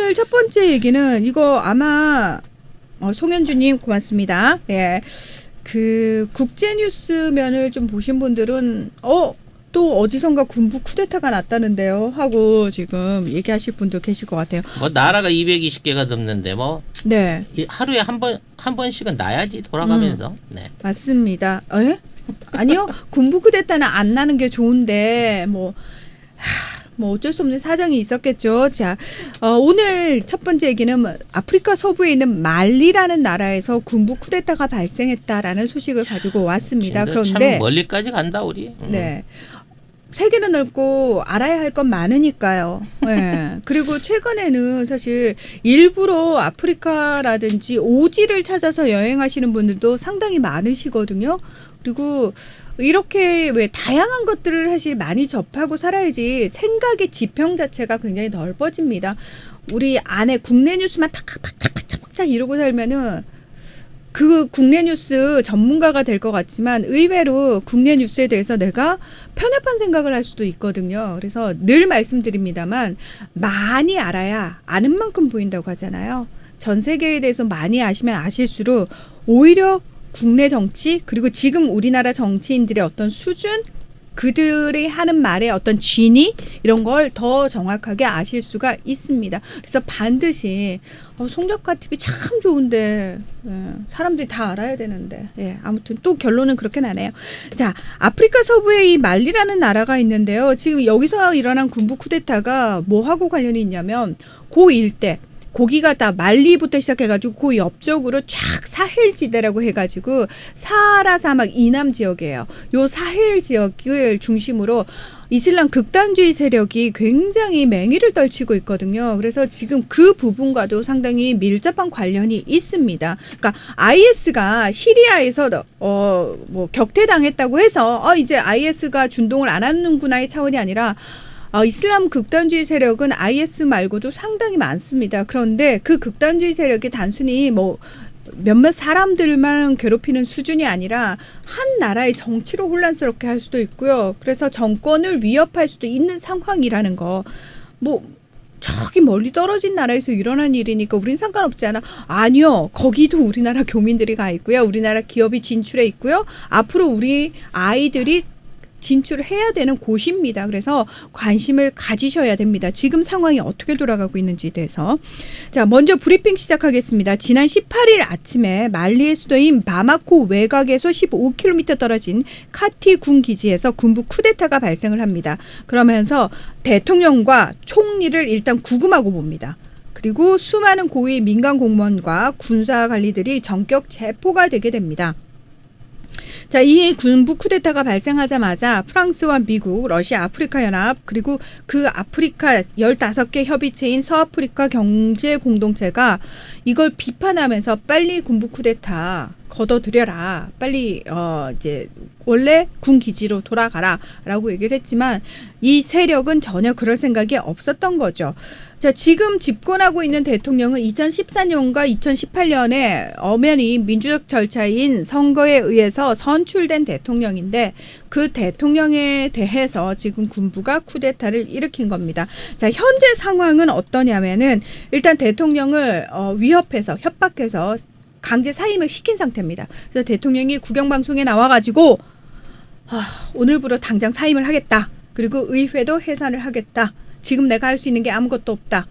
오늘 첫 번째 얘기는 이거 아마 송현주님 고맙습니다. 예, 그 국제뉴스면을 좀 보신 분들은 또 어디선가 군부 쿠데타가 났다는데요 하고 지금 얘기하실 분도 계실 것 같아요. 뭐 나라가 220개가 넘는데 뭐 네, 하루에 한 번씩은 나야지 돌아가면서. 네. 맞습니다. 에? 아니요, 군부 쿠데타는 안 나는 게 좋은데 뭐 어쩔 수 없는 사정이 있었겠죠. 자, 오늘 첫 번째 얘기는 아프리카 서부에 있는 말리라는 나라에서 군부 쿠데타가 발생했다라는 소식을 가지고 왔습니다. 그런데 참 멀리까지 간다 우리. 네. 세계는 넓고 알아야 할 건 많으니까요. 네. 그리고 최근에는 사실 일부러 아프리카라든지 오지를 찾아서 여행하시는 분들도 상당히 많으시거든요. 그리고 이렇게 왜 다양한 것들을 사실 많이 접하고 살아야지 생각의 지평 자체가 굉장히 넓어집니다. 우리 안에 국내 뉴스만 팍팍팍팍팍팍 이러고 살면은 그 국내 뉴스 전문가가 될 것 같지만 의외로 국내 뉴스에 대해서 내가 편협한 생각을 할 수도 있거든요. 그래서 늘 말씀드립니다만 많이 알아야 아는 만큼 보인다고 하잖아요. 전 세계에 대해서 많이 아시면 아실수록 오히려 국내 정치 그리고 지금 우리나라 정치인들의 어떤 수준 그들이 하는 말의 어떤 진위 이런 걸 더 정확하게 아실 수가 있습니다. 그래서 반드시 송작가 TV 참 좋은데 사람들이 다 알아야 되는데 아무튼 또 결론은 그렇게 나네요. 자, 아프리카 서부에 이 말리라는 나라가 있는데요. 지금 여기서 일어난 군부 쿠데타가 뭐하고 관련이 있냐면 고 일대 고기가 다 말리부터 시작해가지고 그 옆쪽으로 쫙 사헬 지대라고 해가지고 사하라 사막 이남 지역이에요. 요 사헬 지역을 중심으로 이슬람 극단주의 세력이 굉장히 맹위를 떨치고 있거든요. 그래서 지금 그 부분과도 상당히 밀접한 관련이 있습니다. 그러니까 IS가 시리아에서 뭐 격퇴당했다고 해서 이제 IS가 준동을 안 하는구나의 차원이 아니라 이슬람 극단주의 세력은 IS 말고도 상당히 많습니다. 그런데 그 극단주의 세력이 단순히 뭐 몇몇 사람들만 괴롭히는 수준이 아니라 한 나라의 정치로 혼란스럽게 할 수도 있고요. 그래서 정권을 위협할 수도 있는 상황이라는 거. 뭐 저기 멀리 떨어진 나라에서 일어난 일이니까 우린 상관없지 않아. 아니요. 거기도 우리나라 교민들이 가 있고요. 우리나라 기업이 진출해 있고요. 앞으로 우리 아이들이 진출해야 되는 곳입니다. 그래서 관심을 가지셔야 됩니다. 지금 상황이 어떻게 돌아가고 있는지에 대해서. 자, 먼저 브리핑 시작하겠습니다. 지난 18일 아침에 말리의 수도인 바마코 외곽에서 15km 떨어진 카티 군 기지에서 군부 쿠데타가 발생을 합니다. 그러면서 대통령과 총리를 일단 구금하고 봅니다. 그리고 수많은 고위 민간 공무원과 군사 관리들이 전격 체포가 되게 됩니다. 자, 이 군부 쿠데타가 발생하자마자 프랑스와 미국, 러시아, 아프리카 연합 그리고 그 아프리카 15개 협의체인 서아프리카 경제 공동체가 이걸 비판하면서 빨리 군부 쿠데타 걷어들여라. 빨리 이제 원래 군 기지로 돌아가라라고 얘기를 했지만 이 세력은 전혀 그럴 생각이 없었던 거죠. 자, 지금 집권하고 있는 대통령은 2014년과 2018년에 엄연히 민주적 절차인 선거에 의해서 선출된 대통령인데 그 대통령에 대해서 지금 군부가 쿠데타를 일으킨 겁니다. 자, 현재 상황은 어떠냐면은 일단 대통령을 위협해서 협박해서 강제 사임을 시킨 상태입니다. 그래서 대통령이 국영방송에 나와가지고 오늘부로 당장 사임을 하겠다. 그리고 의회도 해산을 하겠다. 지금 내가 할 수 있는 게 아무것도 없다.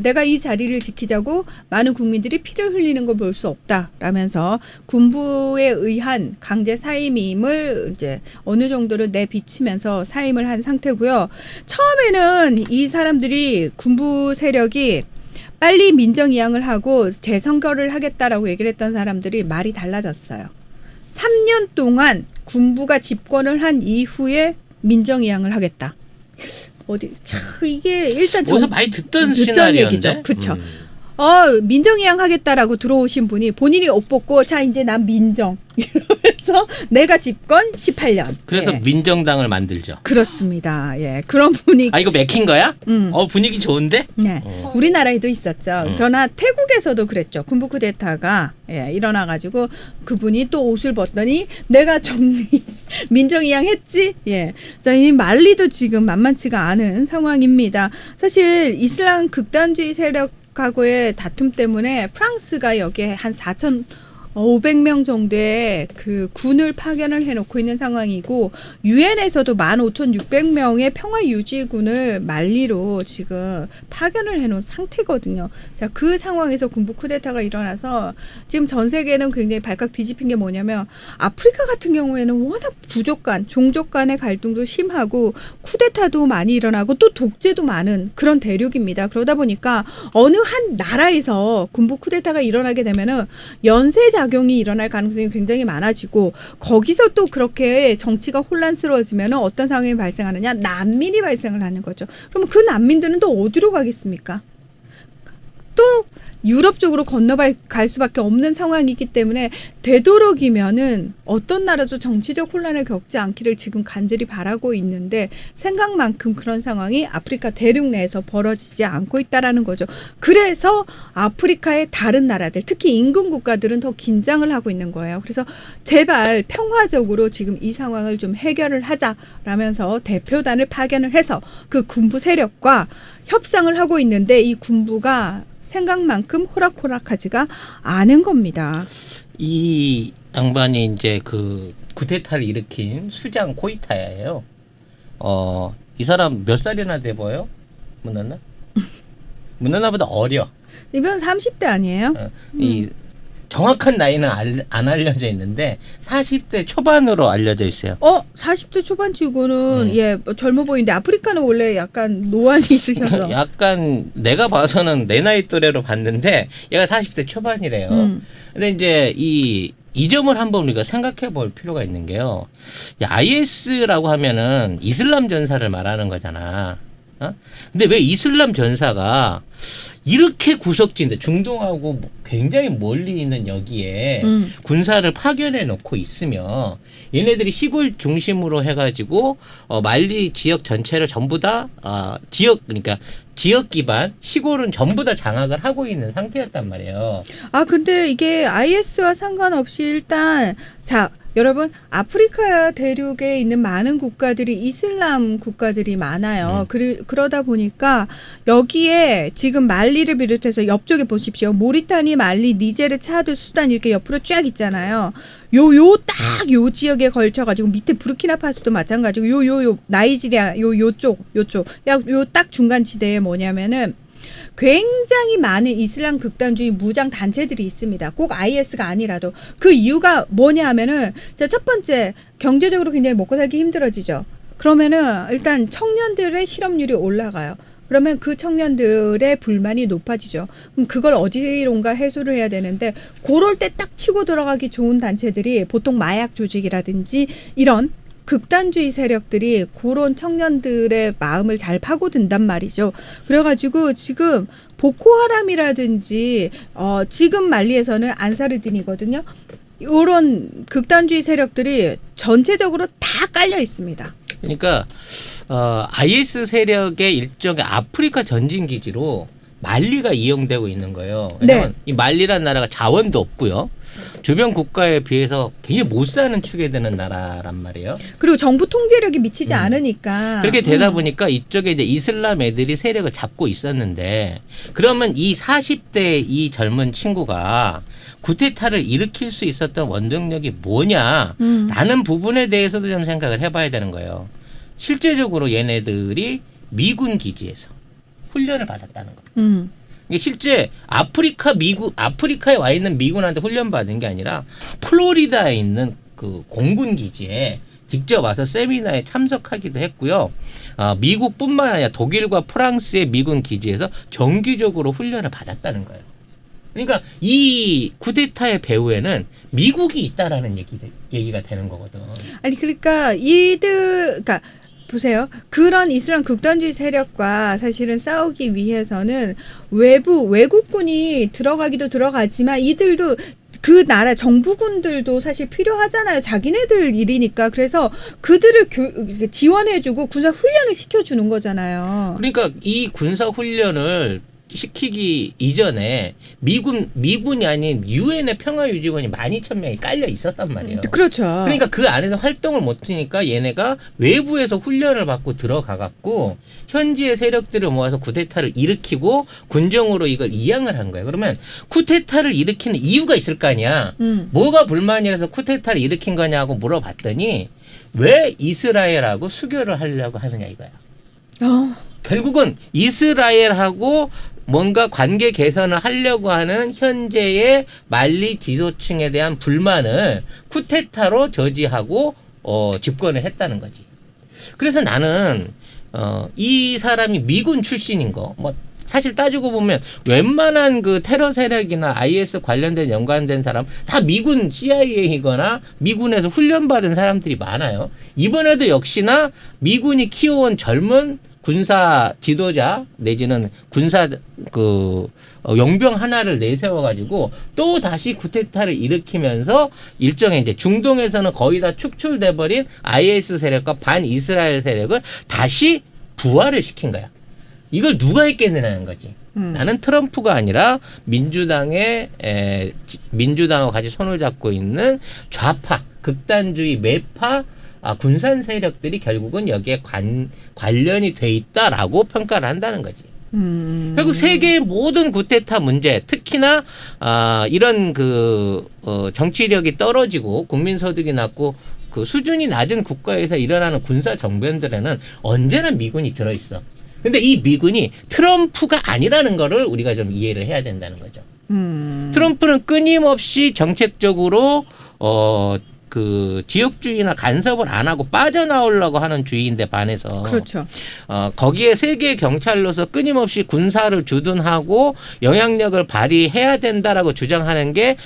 내가 이 자리를 지키자고 많은 국민들이 피를 흘리는 걸 볼 수 없다. 라면서 군부에 의한 강제 사임임을 이제 어느 정도로 내비치면서 사임을 한 상태고요. 처음에는 이 사람들이 군부 세력이 빨리 민정이양을 하고 재선거를 하겠다라고 얘기를 했던 사람들이 말이 달라졌어요. 3년 동안 군부가 집권을 한 이후에 민정이양을 하겠다. 이게 일단 어디서 많이 듣던 시나리오인데. 얘기죠. 그렇죠. 민정이양 하겠다라고 들어오신 분이 본인이 옷 벗고 자 이제 난 민정 이러면서 내가 집권 18년. 그래서 예. 민정당을 만들죠. 그렇습니다. 예, 그런 분이 이거 맥힌 거야? 분위기 좋은데? 네. 우리나라에도 있었죠. 그러나 태국에서도 그랬죠. 군부 쿠데타가 일어나가지고 그분이 또 옷을 벗더니 내가 민정이양 했지. 예. 자, 이 말리도 지금 만만치가 않은 상황입니다. 사실 이슬람 극단주의 세력하고의 다툼 때문에 프랑스가 여기에 한 4,500명 정도의 그 군을 파견을 해놓고 있는 상황이고 유엔에서도 15,600명의 평화유지군을 말리로 지금 파견을 해놓은 상태거든요. 자, 그 상황에서 군부 쿠데타가 일어나서 지금 전 세계는 굉장히 발칵 뒤집힌 게 뭐냐면 아프리카 같은 경우에는 워낙 부족 간, 종족 간의 갈등도 심하고 쿠데타도 많이 일어나고 또 독재도 많은 그런 대륙입니다. 그러다 보니까 어느 한 나라에서 군부 쿠데타가 일어나게 되면은 연쇄 작용이 일어날 가능성이 굉장히 많아지고 거기서 또 그렇게 정치가 혼란스러워지면 어떤 상황이 발생하느냐? 난민이 발생을 하는 거죠. 그러면 그 난민들은 또 어디로 가겠습니까? 또 유럽 쪽으로 건너갈 수밖에 없는 상황이기 때문에 되도록이면은 어떤 나라도 정치적 혼란을 겪지 않기를 지금 간절히 바라고 있는데 생각만큼 그런 상황이 아프리카 대륙 내에서 벌어지지 않고 있다라는 거죠. 그래서 아프리카의 다른 나라들, 특히 인근 국가들은 더 긴장을 하고 있는 거예요. 그래서 제발 평화적으로 지금 이 상황을 좀 해결을 하자라면서 대표단을 파견을 해서 그 군부 세력과 협상을 하고 있는데 이 군부가 생각만큼 호락호락하지가 않은 겁니다. 이 양반이 이제 그 쿠데타를 일으킨 수장 코이타야예요. 이 사람 몇 살이나 돼 보여? 문나나? 문나나보다 어려. 이번 30대 아니에요? 이 정확한 나이는 안 알려져 있는데 40대 초반으로 알려져 있어요. 40대 초반치고는 젊어 보이는데 아프리카는 원래 약간 노안이 있으셔서 약간 내가 봐서는 내 나이 또래로 봤는데 얘가 40대 초반이래요. 근데 이제 이 점을 한번 우리가 생각해 볼 필요가 있는 게요. IS라고 하면은 이슬람 전사를 말하는 거잖아. 근데 왜 이슬람 전사가 이렇게 구석진데 중동하고 굉장히 멀리 있는 여기에 군사를 파견해 놓고 있으며 얘네들이 시골 중심으로 해가지고 말리 지역 전체를 전부 다 그러니까 지역 기반 시골은 전부 다 장악을 하고 있는 상태였단 말이에요. 근데 이게 IS와 상관없이 일단 여러분 아프리카 대륙에 있는 많은 국가들이 이슬람 국가들이 많아요. 그러다 보니까 여기에 지금 말리를 비롯해서 옆쪽에 보십시오. 모리타니, 말리, 니제르, 차드, 수단 이렇게 옆으로 쫙 있잖아요. 요 지역에 걸쳐가지고 밑에 부르키나파소도 마찬가지고 요 나이지리아 요쪽 요 딱 중간 지대에 뭐냐면은 굉장히 많은 이슬람 극단주의 무장 단체들이 있습니다. 꼭 IS가 아니라도. 그 이유가 뭐냐 하면은 첫 번째 경제적으로 굉장히 먹고 살기 힘들어지죠. 그러면은 일단 청년들의 실업률이 올라가요. 그러면 그 청년들의 불만이 높아지죠. 그럼 그걸 어디론가 해소를 해야 되는데 그럴 때 딱 치고 들어가기 좋은 단체들이 보통 마약 조직이라든지 이런 극단주의 세력들이 그런 청년들의 마음을 잘 파고든단 말이죠. 그래가지고 지금 보코하람이라든지 지금 말리에서는 안사르딘이거든요. 이런 극단주의 세력들이 전체적으로 다 깔려 있습니다. 그러니까 IS 세력의 일종의 아프리카 전진 기지로 말리가 이용되고 있는 거예요. 왜냐하면 이 말리라는 나라가 자원도 없고요. 주변 국가에 비해서 굉장히 못 사는 축에 드는 나라란 말이에요. 그리고 정부 통제력이 미치지 않으니까. 그렇게 되다 보니까 이쪽에 이제 이슬람 애들이 세력을 잡고 있었는데 그러면 이 40대 이 젊은 친구가 쿠데타를 일으킬 수 있었던 원동력이 뭐냐라는 부분에 대해서도 좀 생각을 해봐야 되는 거예요. 실제적으로 얘네들이 미군 기지에서 훈련을 받았다는 거예요. 이게 실제 아프리카에 와 있는 미군한테 훈련 받은 게 아니라 플로리다에 있는 그 공군 기지에 직접 와서 세미나에 참석하기도 했고요. 미국뿐만 아니라 독일과 프랑스의 미군 기지에서 정기적으로 훈련을 받았다는 거예요. 그러니까 이 쿠데타의 배후에는 미국이 있다라는 얘기가 되는 거거든. 아니 그러니까 보세요. 그런 이슬람 극단주의 세력과 사실은 싸우기 위해서는 외국군이 들어가기도 들어가지만 이들도 그 나라 정부군들도 사실 필요하잖아요. 자기네들 일이니까. 그래서 그들을 지원해주고 군사 훈련을 시켜주는 거잖아요. 그러니까 이 군사 훈련을 시키기 이전에 미군이 아닌 유엔의 평화유지군이 12,000명이 깔려 있었단 말이에요. 그렇죠. 그러니까 그 안에서 활동을 못하니까 얘네가 외부에서 훈련을 받고 들어가갖고 현지의 세력들을 모아서 쿠데타를 일으키고 군정으로 이걸 이양을 한 거예요. 그러면 쿠데타를 일으키는 이유가 있을 거 아니야. 뭐가 불만이라서 쿠데타를 일으킨 거냐고 물어봤더니 왜 이스라엘하고 수교를 하려고 하느냐 이거야. 결국은 이스라엘하고 뭔가 관계 개선을 하려고 하는 현재의 말리 지도층에 대한 불만을 쿠데타로 저지하고 집권을 했다는 거지. 그래서 나는 이 사람이 미군 출신인 거 뭐 사실 따지고 보면 웬만한 그 테러 세력이나 IS 관련된 연관된 사람 다 미군 CIA이거나 미군에서 훈련받은 사람들이 많아요. 이번에도 역시나 미군이 키워온 젊은 군사 지도자 내지는 군사 용병 하나를 내세워 가지고 또 다시 쿠데타를 일으키면서 일종의 이제 중동에서는 거의 다 축출돼 버린 IS 세력과 반 이스라엘 세력을 다시 부활을 시킨 거야. 이걸 누가 했겠느냐는 거지. 나는 트럼프가 아니라 민주당하고 같이 손을 잡고 있는 좌파 극단주의 매파 군산 세력들이 결국은 여기에 관련이 돼 있다라고 평가를 한다는 거지. 결국 세계의 모든 쿠데타 문제, 특히나 이런 정치력이 떨어지고 국민 소득이 낮고 그 수준이 낮은 국가에서 일어나는 군사 정변들에는 언제나 미군이 들어 있어. 근데 이 미군이 트럼프가 아니라는 거를 우리가 좀 이해를 해야 된다는 거죠. 트럼프는 끊임없이 정책적으로 그 지역주의나 간섭을 안 하고 빠져나오려고 하는 주의인데 반해서 그렇죠. 거기에 세계 경찰로서 끊임없이 군사를 주둔하고 영향력을 발휘해야 된다라고 주장하는 게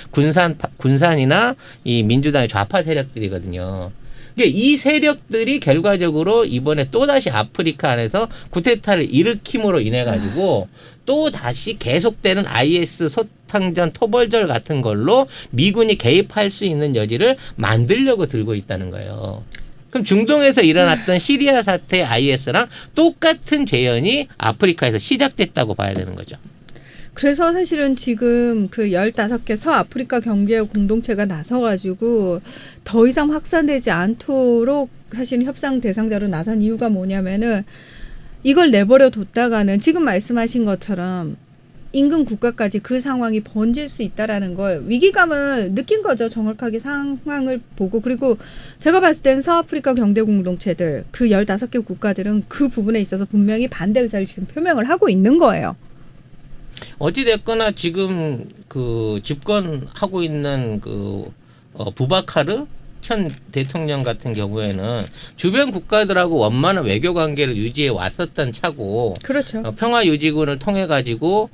군산이나 이 민주당의 좌파 세력들이거든요. 이 세력들이 결과적으로 이번에 또다시 아프리카 안에서 쿠데타를 일으킴으로 인해 가지고 또 다시 계속되는 IS 소탕전 토벌절 같은 걸로 미군이 개입할 수 있는 여지를 만들려고 들고 있다는 거예요. 그럼 중동에서 일어났던 시리아 사태의 IS랑 똑같은 재현이 아프리카에서 시작됐다고 봐야 되는 거죠. 그래서 사실은 지금 그 15개 서아프리카 경제 공동체가 나서가지고 더 이상 확산되지 않도록 사실은 협상 대상자로 나선 이유가 뭐냐면은 이걸 내버려 뒀다가는 지금 말씀하신 것처럼 인근 국가까지 그 상황이 번질 수 있다라는 걸 위기감을 느낀 거죠. 정확하게 상황을 보고. 그리고 제가 봤을 땐 서아프리카 경제 공동체들 그 15개 국가들은 그 부분에 있어서 분명히 반대 의사를 지금 표명을 하고 있는 거예요. 어찌됐거나 지금 그 집권하고 있는 부바카르 현 대통령 같은 경우에는 주변 국가들하고 원만한 외교 관계를 유지해 왔었던 차고 그렇죠. 평화 유지군을 통해 가지고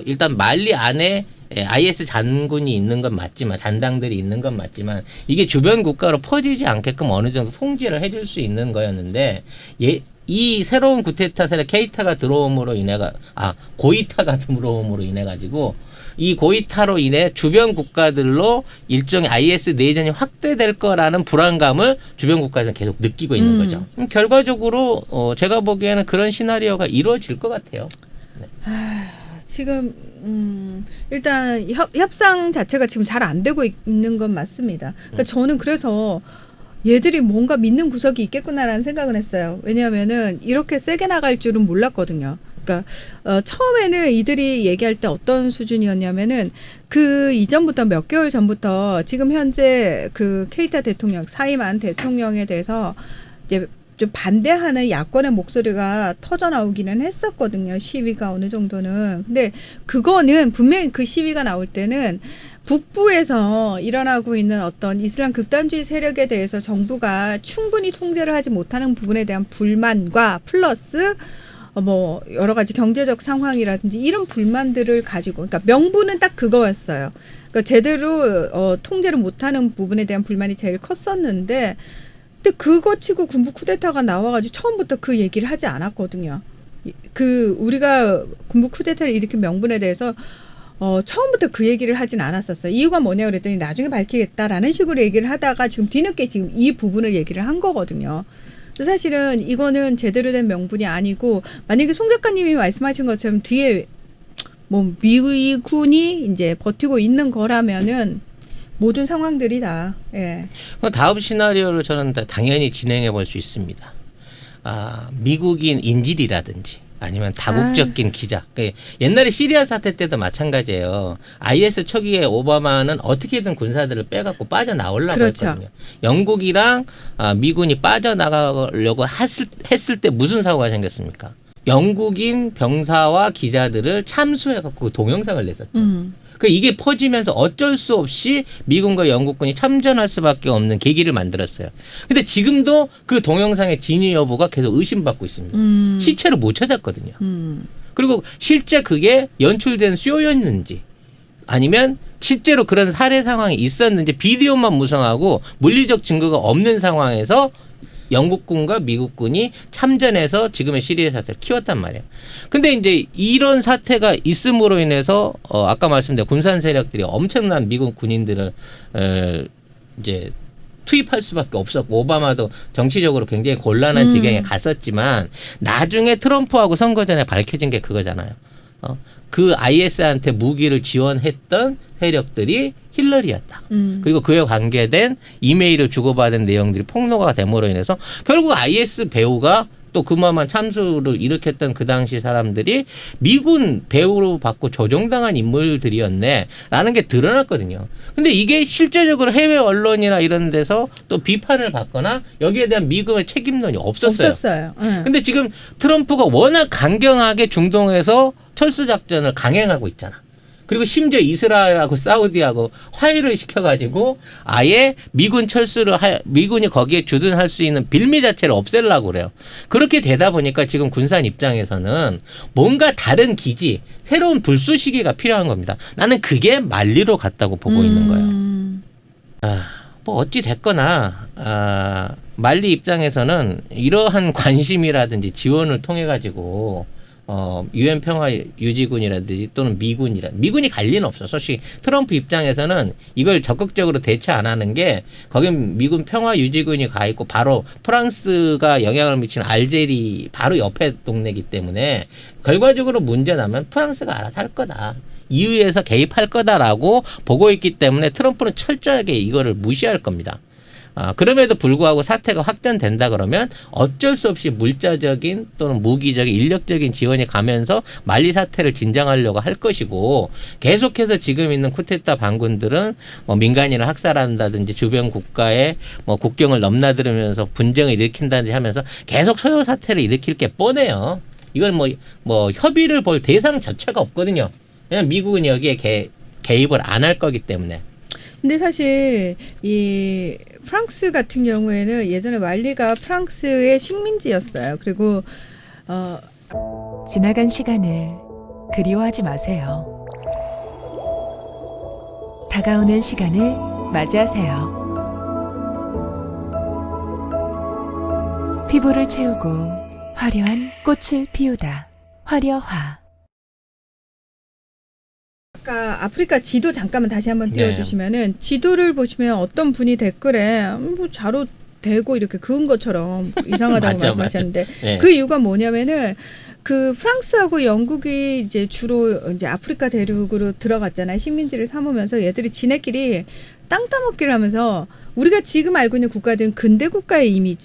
일단 말리 안에 IS 잔군이 있는 건 맞지만 잔당들이 있는 건 맞지만 이게 주변 국가로 퍼지지 않게끔 어느 정도 통제를 해줄 수 있는 거였는데 이 새로운 쿠데타 세력 케이타가 들어옴으로 고이타가 들어옴으로 인해 가지고 이 고이타로 인해 주변 국가들로 일종의 IS 내전이 확대될 거라는 불안감을 주변 국가에서는 계속 느끼고 있는 거죠. 결과적으로 제가 보기에는 그런 시나리오가 이루어질 것 같아요. 네. 지금 일단 협상 자체가 지금 잘 안 되고 있는 건 맞습니다. 그러니까 저는 그래서 얘들이 뭔가 믿는 구석이 있겠구나라는 생각은 했어요. 왜냐하면은 이렇게 세게 나갈 줄은 몰랐거든요. 그러니까 처음에는 이들이 얘기할 때 어떤 수준이었냐면은 그 이전부터 몇 개월 전부터 지금 현재 그 케이타 대통령 사임한 대통령에 대해서 이제 좀 반대하는 야권의 목소리가 터져 나오기는 했었거든요. 시위가 어느 정도는. 근데 그거는 분명히 그 시위가 나올 때는 북부에서 일어나고 있는 어떤 이슬람 극단주의 세력에 대해서 정부가 충분히 통제를 하지 못하는 부분에 대한 불만과 플러스 뭐 여러 가지 경제적 상황이라든지 이런 불만들을 가지고 그러니까 명분은 딱 그거였어요. 그러니까 제대로 통제를 못하는 부분에 대한 불만이 제일 컸었는데 근데 그거 치고 군부 쿠데타가 나와가지고 처음부터 그 얘기를 하지 않았거든요. 그 우리가 군부 쿠데타를 일으킨 명분에 대해서 처음부터 그 얘기를 하진 않았었어요. 이유가 뭐냐 그랬더니 나중에 밝히겠다라는 식으로 얘기를 하다가 지금 뒤늦게 지금 이 부분을 얘기를 한 거거든요. 사실은 이거는 제대로 된 명분이 아니고 만약에 송 작가님이 말씀하신 것처럼 뒤에 뭐 미군이 이제 버티고 있는 거라면은 모든 상황들이 다 예. 다음 시나리오를 저는 당연히 진행해 볼 수 있습니다. 미국인 인질이라든지 아니면 다국적인 기자. 그러니까 옛날에 시리아 사태 때도 마찬가지예요. IS 초기에 오바마는 어떻게든 군사들을 빼갖고 빠져나오려고 그렇죠. 했거든요. 영국이랑 미군이 빠져나가려고 했을 때 무슨 사고가 생겼습니까? 영국인 병사와 기자들을 참수해갖고 동영상을 냈었죠. 이게 퍼지면서 어쩔 수 없이 미군과 영국군이 참전할 수밖에 없는 계기를 만들었어요. 근데 지금도 그 동영상의 진위 여부가 계속 의심받고 있습니다. 시체를 못 찾았거든요. 그리고 실제 그게 연출된 쇼였는지 아니면 실제로 그런 살해 상황이 있었는지 비디오만 무성하고 물리적 증거가 없는 상황에서 영국군과 미국군이 참전해서 지금의 시리아 사태를 키웠단 말이에요. 근데 이제 이런 사태가 있음으로 인해서 아까 말씀드린 군산 세력들이 엄청난 미국 군인들을 이제 투입할 수밖에 없었고 오바마도 정치적으로 굉장히 곤란한 지경에 갔었지만 나중에 트럼프하고 선거 전에 밝혀진 게 그거잖아요. 그 IS한테 무기를 지원했던 세력들이 힐러리였다. 그리고 그에 관계된 이메일을 주고받은 내용들이 폭로가 됨으로 인해서 결국 IS 배우가 또 그만한 참수를 일으켰던 그 당시 사람들이 미군 배우로 받고 조종당한 인물들이었네 라는 게 드러났거든요. 근데 이게 실제적으로 해외 언론이나 이런 데서 또 비판을 받거나 여기에 대한 미국의 책임론이 없었어요. 근데 지금 트럼프가 워낙 강경하게 중동에서 철수작전을 강행하고 있잖아. 그리고 심지어 이스라엘하고 사우디하고 화해를 시켜가지고 아예 미군 철수를 미군이 거기에 주둔할 수 있는 빌미 자체를 없애려고 그래요. 그렇게 되다 보니까 지금 군산 입장에서는 뭔가 다른 기지, 새로운 불쏘 시기가 필요한 겁니다. 나는 그게 만리로 갔다고 보고 있는 거예요. 뭐 어찌 됐거나 만리 입장에서는 이러한 관심이라든지 지원을 통해 가지고 유엔 평화 유지군이라든지 또는 미군이 갈 리는 없어. 솔직히 트럼프 입장에서는 이걸 적극적으로 대처 안 하는 게 거긴 미군 평화 유지군이 가 있고 바로 프랑스가 영향을 미치는 알제리 바로 옆에 동네이기 때문에 결과적으로 문제 나면 프랑스가 알아서 할 거다. EU에서 개입할 거다라고 보고 있기 때문에 트럼프는 철저하게 이거를 무시할 겁니다. 그럼에도 불구하고 사태가 확전된다 그러면 어쩔 수 없이 물자적인 또는 무기적인 인력적인 지원이 가면서 말리 사태를 진정하려고 할 것이고 계속해서 지금 있는 쿠데타 반군들은 민간인을 학살한다든지 주변 국가의 국경을 넘나들으면서 분쟁을 일으킨다든지 하면서 계속 소요 사태를 일으킬 게 뻔해요. 이건 협의를 볼 대상 자체가 없거든요. 왜냐면 미국은 여기에 개입을 안 할 거기 때문에. 근데 사실 이 프랑스 같은 경우에는 예전에 말리가 프랑스의 식민지였어요. 그리고 지나간 시간을 그리워하지 마세요. 다가오는 시간을 맞이하세요. 피부를 채우고 화려한 꽃을 피우다. 화려화. 아까 아프리카 지도 잠깐만 다시 한번 띄워주시면은 지도를 보시면 어떤 분이 댓글에 뭐 자로 대고 이렇게 그은 것처럼 이상하다고 말씀하셨는데 네. 그 이유가 뭐냐면은 그 프랑스하고 영국이 이제 주로 이제 아프리카 대륙으로 들어갔잖아요. 식민지를 삼으면서 얘들이 지네끼리 땅 따먹기를 하면서 우리가 지금 알고 있는 국가들은 근대 국가의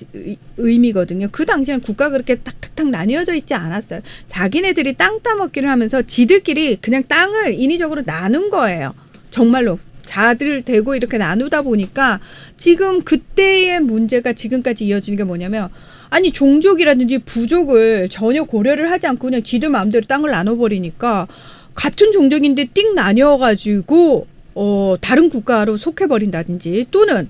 의미거든요. 그 당시에는 국가가 그렇게 탁탁탁 나뉘어져 있지 않았어요. 자기네들이 땅 따먹기를 하면서 지들끼리 그냥 땅을 인위적으로 나눈 거예요. 정말로. 자들 대고 이렇게 나누다 보니까 지금 그때의 문제가 지금까지 이어지는 게 뭐냐면 아니 종족이라든지 부족을 전혀 고려를 하지 않고 그냥 지들 마음대로 땅을 나눠버리니까 같은 종족인데 띵 나뉘어가지고 다른 국가로 속해버린다든지 또는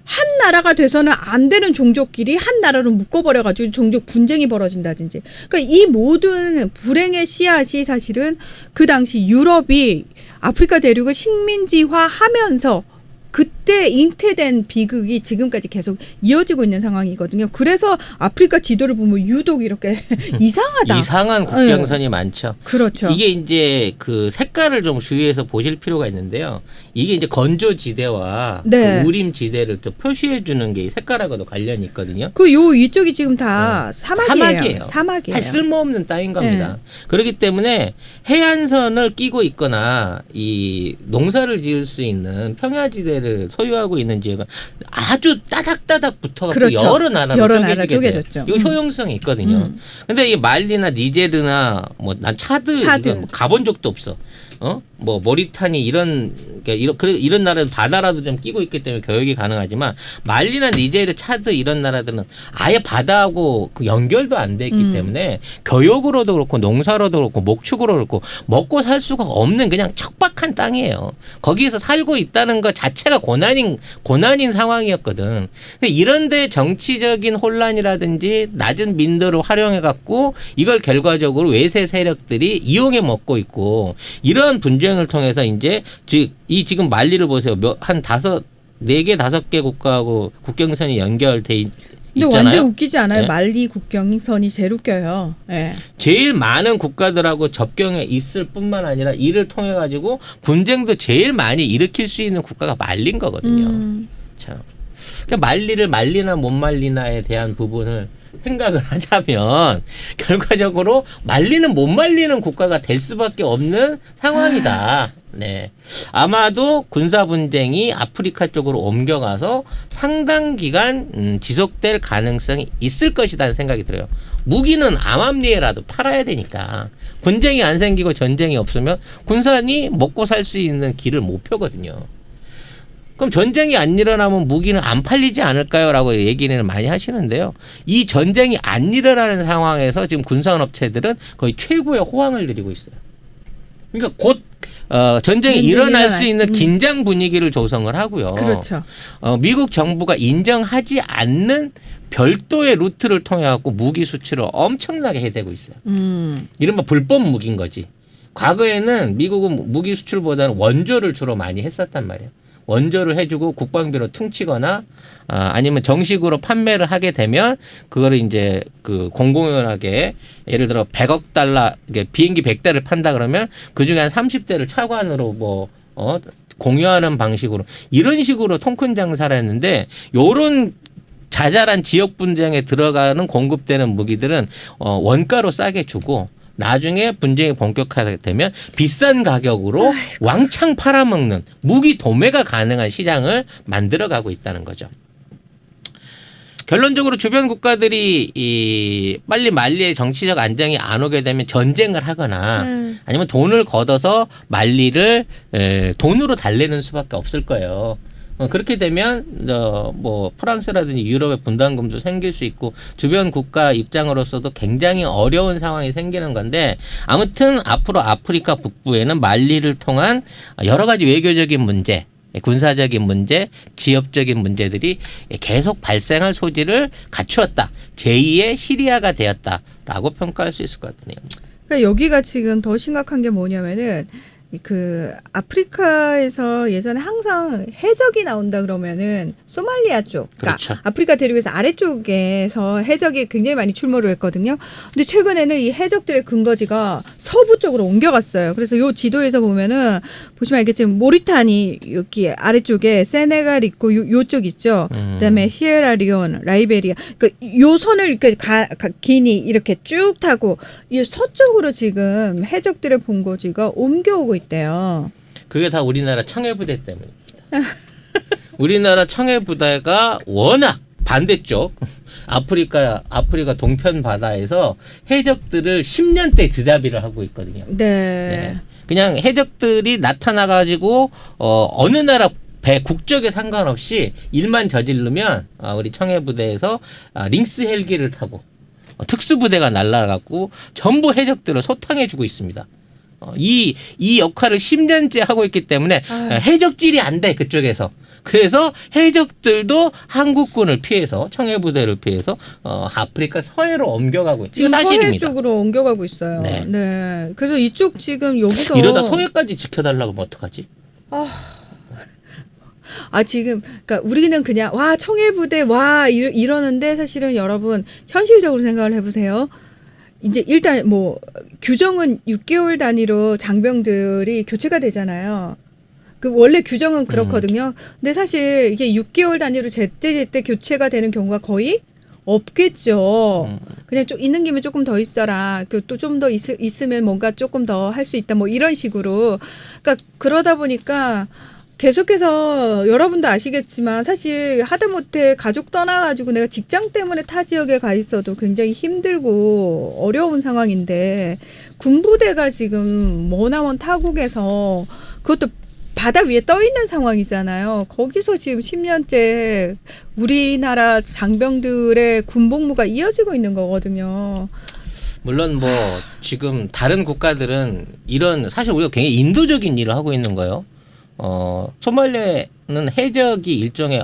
한 나라가 돼서는 안 되는 종족끼리 한 나라로 묶어버려가지고 종족 분쟁이 벌어진다든지. 그러니까 이 모든 불행의 씨앗이 사실은 그 당시 유럽이 아프리카 대륙을 식민지화하면서 그때 그때 잉태된 비극이 지금까지 계속 이어지고 있는 상황이거든요. 그래서 아프리카 지도를 보면 유독 이렇게 이상하다. 이상한 국경선이 많죠. 그렇죠. 이게 이제 그 색깔을 좀 주의해서 보실 필요가 있는데요. 이게 이제 건조지대와 네. 그 우림지대를 또 표시해 주는 게 이 색깔하고도 관련이 있거든요. 그 요 이쪽이 지금 다 사막이에요. 사막이에요. 다 쓸모없는 땅인 겁니다. 그렇기 때문에 해안선을 끼고 있거나 이 농사를 지을 수 있는 평야지대를 소유하고 있는 지역은 아주 따닥따닥 붙어가지고 그렇죠. 여러 나라로 여러 나라 쪼개지게 돼요. 쪼개졌죠. 이거 효용성이 있거든요. 근데 이 말리나 니제르나 뭐 난 차드. 이거 뭐 가본 적도 없어. 뭐 모리타니 이런 나라는 바다라도 좀 끼고 있기 때문에 교역이 가능하지만 말리나 니제르, 차드 이런 나라들은 아예 바다하고 그 연결도 안 돼 있기 때문에 교역으로도 그렇고 농사로도 그렇고 목축으로 그렇고 먹고 살 수가 없는 그냥 척박한 땅이에요. 거기에서 살고 있다는 것 자체가 고난인 상황이었거든. 근데 이런데 정치적인 혼란이라든지 낮은 민도를 활용해 갖고 이걸 결과적으로 외세 세력들이 이용해 먹고 있고 이런 분쟁을 통해서 이제 지금 말리를 보세요. 한 4개 5개 국가하고 국경선이 연결돼 근데 있잖아요. 완전 웃기지 않아요? 네. 말리 국경선이 제일 웃겨요. 네. 제일 많은 국가들하고 접경에 있을 뿐만 아니라 이를 통해 가지고 분쟁도 제일 많이 일으킬 수 있는 국가가 말린 거거든요. 참. 그러니까 말리나 못 말리나에 대한 부분을 생각을 하자면 결과적으로 말리는 못 말리는 국가가 될 수밖에 없는 상황이다. 네. 아마도 군사 분쟁이 아프리카 쪽으로 옮겨가서 상당 기간 지속될 가능성이 있을 것이라는 생각이 들어요. 무기는 암암리에라도 팔아야 되니까 분쟁이 안 생기고 전쟁이 없으면 군산이 먹고 살 수 있는 길을 못 펴거든요. 그럼 전쟁이 안 일어나면 무기는 안 팔리지 않을까요? 라고 얘기를 많이 하시는데요. 이 전쟁이 안 일어나는 상황에서 지금 군산업체들은 거의 최고의 호황을 누리고 있어요. 그러니까 곧 전쟁이 일어날 수 있는 긴장 분위기를 조성을 하고요. 그렇죠. 미국 정부가 인정하지 않는 별도의 루트를 통해 갖고 무기 수출을 엄청나게 해대고 있어요. 이른바 불법 무기인 거지. 과거에는 미국은 무기 수출보다는 원조를 주로 많이 했었단 말이에요. 원조를 해주고 국방비로 퉁치거나 아니면 정식으로 판매를 하게 되면 그거를 이제 그 공공연하게 예를 들어 100억 달러 비행기 100대를 판다 그러면 그중에 한 30대를 차관으로 뭐 공유하는 방식으로 이런 식으로 통큰 장사를 했는데 요런 자잘한 지역 분쟁에 들어가는 공급되는 무기들은 원가로 싸게 주고 나중에 분쟁이 본격화되게 되면 비싼 가격으로 왕창 팔아먹는 무기 도매가 가능한 시장을 만들어가고 있다는 거죠. 결론적으로 주변 국가들이 빨리 말리의 정치적 안정이 안 오게 되면 전쟁을 하거나 아니면 돈을 걷어서 말리를 돈으로 달래는 수밖에 없을 거예요. 그렇게 되면 뭐 프랑스라든지 유럽의 분담금도 생길 수 있고 주변 국가 입장으로서도 굉장히 어려운 상황이 생기는 건데 아무튼 앞으로 아프리카 북부에는 말리를 통한 여러 가지 외교적인 문제, 군사적인 문제, 지역적인 문제들이 계속 발생할 소지를 갖추었다. 제2의 시리아가 되었다라고 평가할 수 있을 것 같네요. 그러니까 여기가 지금 더 심각한 게 뭐냐면은 그 아프리카에서 예전에 항상 해적이 나온다 그러면은 소말리아 쪽, 그러니까 그렇죠. 아프리카 대륙에서 아래쪽에서 해적이 굉장히 많이 출몰을 했거든요. 근데 최근에는 이 해적들의 근거지가 서부 쪽으로 옮겨갔어요. 그래서 요 지도에서 보면은 보시면 알겠지만 모리타니 여기 아래쪽에 세네갈 있고 요쪽 있죠. 그다음에 시에라리온, 라이베리아, 그 요 선을 이렇게 기니 이렇게 쭉 타고 이 서쪽으로 지금 해적들의 본거지가 옮겨오고 있대요. 그게 다 우리나라 청해부대 때문입니다. 우리나라 청해부대가 워낙 반대쪽 아프리카 동편 바다에서 해적들을 10년대 드자비를 하고 있거든요. 네. 그냥 해적들이 나타나가지고 어느 나라 배 국적에 상관없이 일만 저지르면 우리 청해부대에서 링스 헬기를 타고 특수부대가 날아가고 전부 해적들을 소탕해주고 있습니다. 이 역할을 10년째 하고 있기 때문에 해적질이 안 돼 그쪽에서. 그래서 해적들도 한국군을 피해서 청해부대를 피해서 아프리카 서해로 옮겨가고 있죠. 지금 사실입니다. 서해 쪽으로 옮겨가고 있어요. 네. 네. 그래서 이쪽 지금 여기서 이러다 서해까지 지켜달라고 하면 어떡하지? 지금 그러니까 우리는 그냥 와 청해부대 와 이러는데 사실은 여러분 현실적으로 생각을 해보세요. 이제 일단 뭐 규정은 6개월 단위로 장병들이 교체가 되잖아요. 그 원래 규정은 그렇거든요. 근데 사실 이게 6개월 단위로 제때 교체가 되는 경우가 거의 없겠죠. 그냥 좀 있는 김에 조금 더 있어라. 그 또 좀 더 있으면 뭔가 조금 더 할 수 있다. 뭐 이런 식으로. 그러니까 그러다 보니까 계속해서 여러분도 아시겠지만 사실 하다못해 가족 떠나가지고 내가 직장 때문에 타 지역에 가 있어도 굉장히 힘들고 어려운 상황인데 군부대가 지금 머나먼 타국에서 그것도 바다 위에 떠 있는 상황이잖아요. 거기서 지금 10년째 우리나라 장병들의 군복무가 이어지고 있는 거거든요. 물론 뭐 지금 다른 국가들은 이런 사실 우리가 굉장히 인도적인 일을 하고 있는 거예요. 소말리아는 해적이 일종의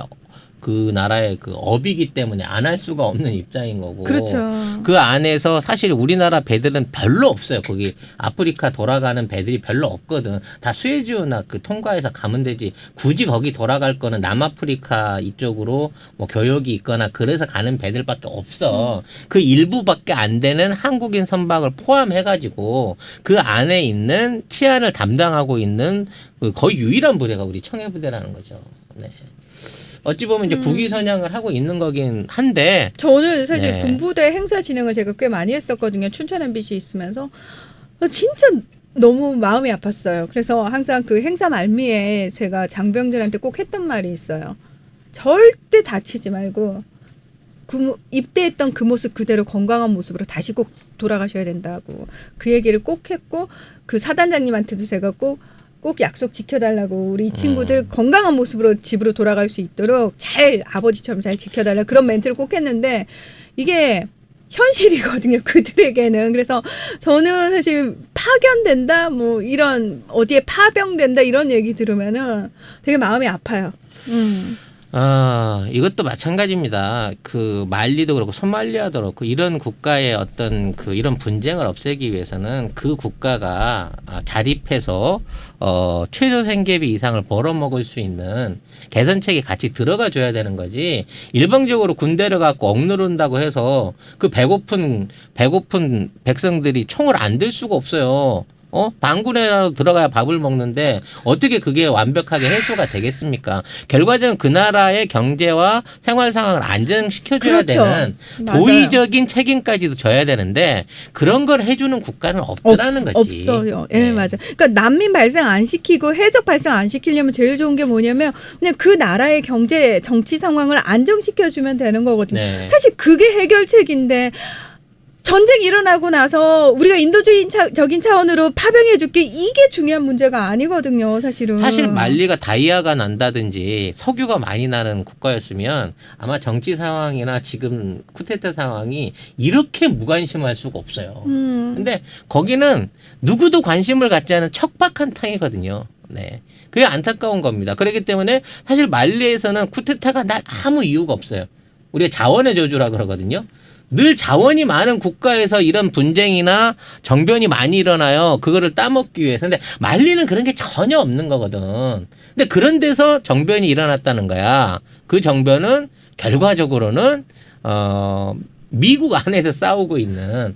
그 나라의 그 업이기 때문에 안 할 수가 없는 입장인 거고. 그렇죠. 그 안에서 사실 우리나라 배들은 별로 없어요. 거기 아프리카 돌아가는 배들이 별로 없거든. 다 수에즈운하 그 통과해서 가면 되지. 굳이 거기 돌아갈 거는 남아프리카 이쪽으로 뭐 교역이 있거나 그래서 가는 배들밖에 없어. 그 일부밖에 안 되는 한국인 선박을 포함해가지고 그 안에 있는 치안을 담당하고 있는 그 거의 유일한 부대가 우리 청해부대라는 거죠. 네. 어찌 보면 이제 국위 선양을 하고 있는 거긴 한데 저는 사실 네. 군부대 행사 진행을 제가 꽤 많이 했었거든요. 춘천 MBC 있으면서 진짜 너무 마음이 아팠어요. 그래서 항상 그 행사 말미에 제가 장병들한테 꼭 했던 말이 있어요. 절대 다치지 말고 입대했던 그 모습 그대로 건강한 모습으로 다시 꼭 돌아가셔야 된다고 그 얘기를 꼭 했고 그 사단장님한테도 제가 꼭 약속 지켜달라고 우리 이 친구들 건강한 모습으로 집으로 돌아갈 수 있도록 잘 아버지처럼 잘 지켜달라 그런 멘트를 꼭 했는데 이게 현실이거든요 그들에게는. 그래서 저는 사실 파견된다 뭐 이런 어디에 파병된다 이런 얘기 들으면은 되게 마음이 아파요. 이것도 마찬가지입니다. 그 말리도 그렇고 소말리아도 그렇고 이런 국가의 어떤 그 이런 분쟁을 없애기 위해서는 그 국가가 자립해서 최저 생계비 이상을 벌어먹을 수 있는 개선책이 같이 들어가 줘야 되는 거지. 일방적으로 군대를 갖고 억누른다고 해서 그 배고픈 백성들이 총을 안 들 수가 없어요. 반군에라도 들어가야 밥을 먹는데 어떻게 그게 완벽하게 해소가 되겠습니까? 결과적으로 그 나라의 경제와 생활 상황을 안정시켜줘야 그렇죠. 되는 맞아요. 도의적인 책임까지도 져야 되는데 그런 걸 해주는 국가는 없더라는 거지. 없어요. 예, 네. 맞아. 그러니까 난민 발생 안 시키고 해적 발생 안 시키려면 제일 좋은 게 뭐냐면 그냥 그 나라의 경제 정치 상황을 안정시켜주면 되는 거거든요. 네. 사실 그게 해결책인데 전쟁 일어나고 나서 우리가 인도주의적인 차원으로 파병해줄게 이게 중요한 문제가 아니거든요, 사실은. 사실 말리가 다이아가 난다든지 석유가 많이 나는 국가였으면 아마 정치 상황이나 지금 쿠데타 상황이 이렇게 무관심할 수가 없어요. 근데 거기는 누구도 관심을 갖지 않은 척박한 땅이거든요. 네. 그게 안타까운 겁니다. 그렇기 때문에 사실 말리에서는 쿠데타가 날 아무 이유가 없어요. 우리가 자원의 저주라 그러거든요. 늘 자원이 많은 국가에서 이런 분쟁이나 정변이 많이 일어나요. 그거를 따먹기 위해서. 근데 말리는 그런 게 전혀 없는 거거든. 근데 그런 데서 정변이 일어났다는 거야. 그 정변은 결과적으로는 미국 안에서 싸우고 있는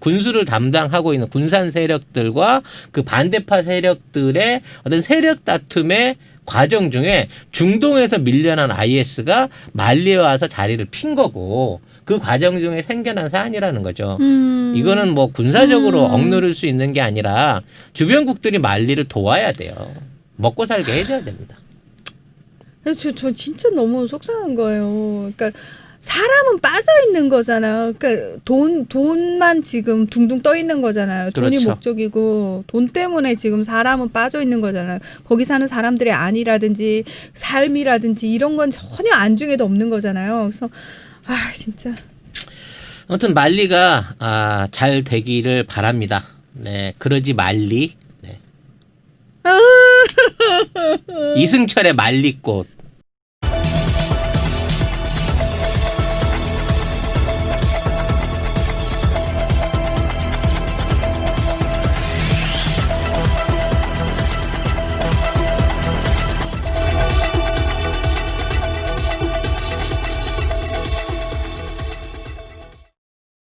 군수를 담당하고 있는 군산 세력들과 그 반대파 세력들의 어떤 세력 다툼의 과정 중에 중동에서 밀려난 IS가 말리에 와서 자리를 핀 거고 그 과정 중에 생겨난 사안이라는 거죠. 이거는 뭐 군사적으로 억누를 수 있는 게 아니라 주변국들이 말리를 도와야 돼요. 먹고 살게 해줘야 됩니다. 그래서 저 진짜 너무 속상한 거예요. 그러니까 사람은 빠져 있는 거잖아요. 그러니까 돈만 지금 둥둥 떠 있는 거잖아요. 돈이 그렇죠. 목적이고 돈 때문에 지금 사람은 빠져 있는 거잖아요. 거기 사는 사람들의 안이라든지 삶이라든지 이런 건 전혀 안중에도 없는 거잖아요. 그래서 진짜 아무튼 말리가 잘 되기를 바랍니다. 네, 그러지 말리. 네. 이승철의 말리꽃.